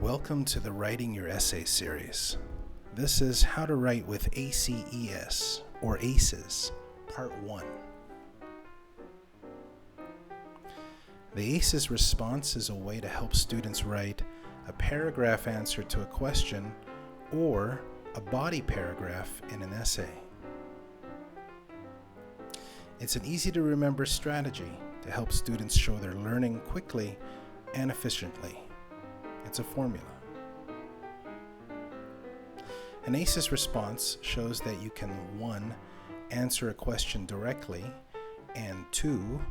Welcome to the Writing Your Essay series. This is How to Write with ACES, or ACES, Part 1. The ACES response is a way to help students write a paragraph answer to a question or a body paragraph in an essay. It's an easy-to-remember strategy to help students show they're learning quickly and efficiently. It's a formula. An ACES response shows that you can 1. Answer a question directly, and 2.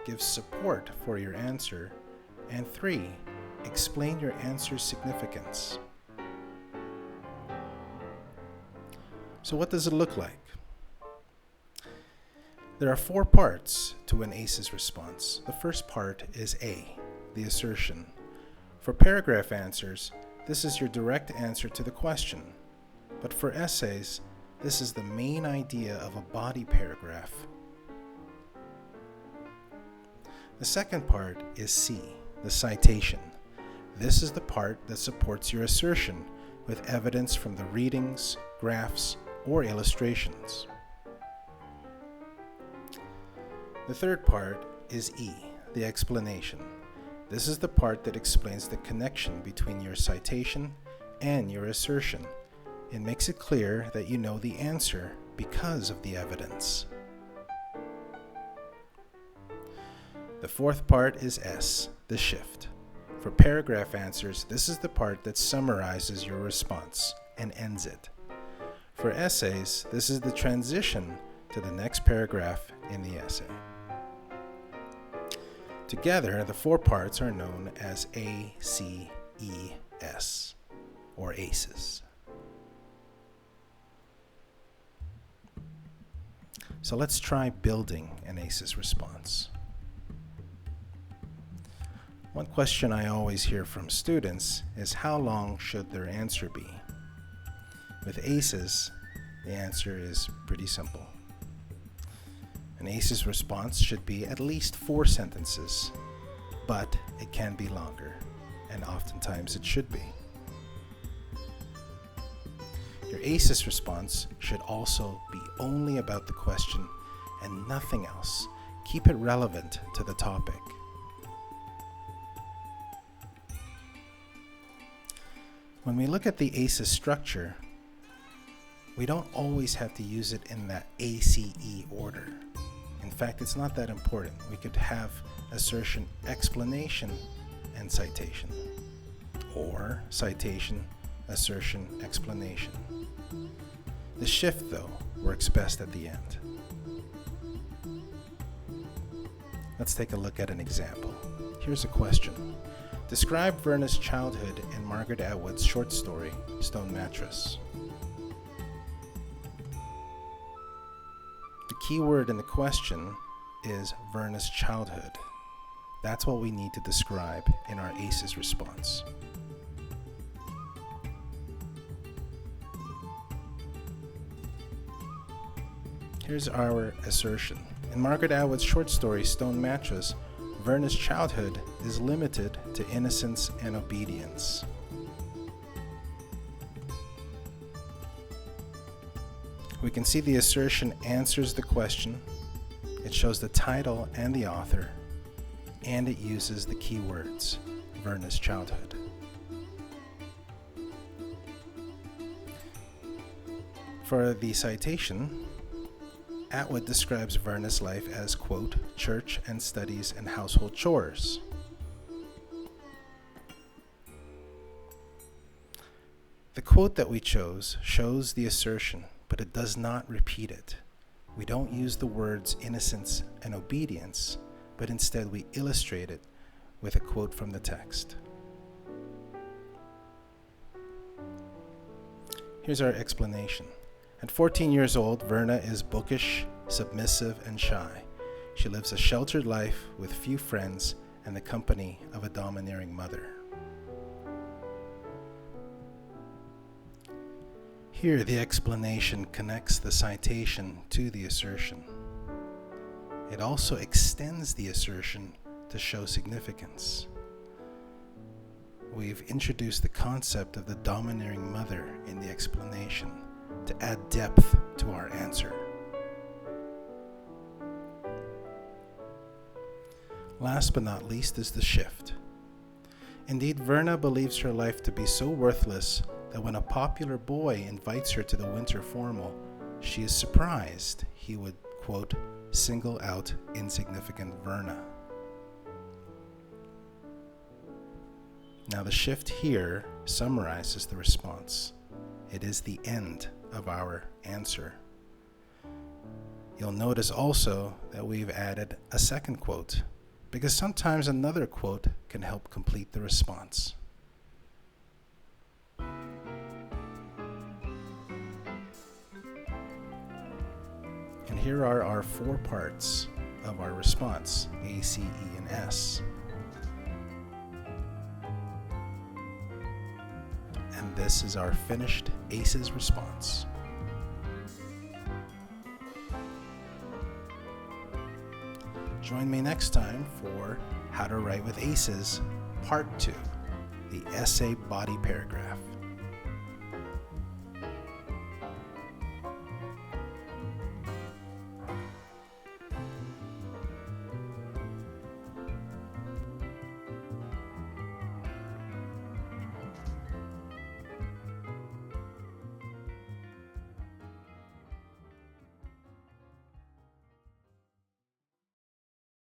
Give support for your answer, and 3. Explain your answer's significance. So what does it look like? There are 4 parts to an ACES response. The first part is A, the assertion. For paragraph answers, this is your direct answer to the question. But for essays, this is the main idea of a body paragraph. The second part is C, the citation. This is the part that supports your assertion with evidence from the readings, graphs, or illustrations. The third part is E, the explanation. This is the part that explains the connection between your citation and your assertion. It makes it clear that you know the answer because of the evidence. The fourth part is S, the shift. For paragraph answers, this is the part that summarizes your response and ends it. For essays, this is the transition to the next paragraph in the essay. Together, the 4 parts are known as ACES, or ACES. So let's try building an ACES response. One question I always hear from students is how long should their answer be? With ACES, the answer is pretty simple. An ACES response should be at least 4 sentences, but it can be longer, and oftentimes it should be. Your ACES response should also be only about the question and nothing else. Keep it relevant to the topic. When we look at the ACES structure, we don't always have to use it in that ACE order. In fact, it's not that important. We could have assertion, explanation, and citation, or citation, assertion, explanation. The shift, though, works best at the end. Let's take a look at an example. Here's a question. Describe Verna's childhood in Margaret Atwood's short story, Stone Mattress. The key word in the question is Verna's childhood. That's what we need to describe in our ACES response. Here's our assertion. In Margaret Atwood's short story, Stone Mattress, Verna's childhood is limited to innocence and obedience. We can see the assertion answers the question, it shows the title and the author, and it uses the keywords, Verna's childhood. For the citation, Atwood describes Verna's life as, quote, church and studies and household chores. The quote that we chose shows the assertion, but it does not repeat it. We don't use the words innocence and obedience, but instead we illustrate it with a quote from the text. Here's our explanation. At 14 years old, Verna is bookish, submissive, and shy. She lives a sheltered life with few friends and the company of a domineering mother. Here, the explanation connects the citation to the assertion. It also extends the assertion to show significance. we've introduced the concept of the domineering mother in the explanation to add depth to our answer. Last but not least is the shift. Indeed, Verna believes her life to be so worthless that when a popular boy invites her to the winter formal, she is surprised he would, quote, single out insignificant Verna. Now the shift here summarizes the response. It is the end of our answer. You'll notice also that we've added a second quote, because sometimes another quote can help complete the response. And here are our 4 parts of our response, A, C, E, and S. And this is our finished ACEs response. Join me next time for How to Write with ACEs, Part 2, the essay body paragraph.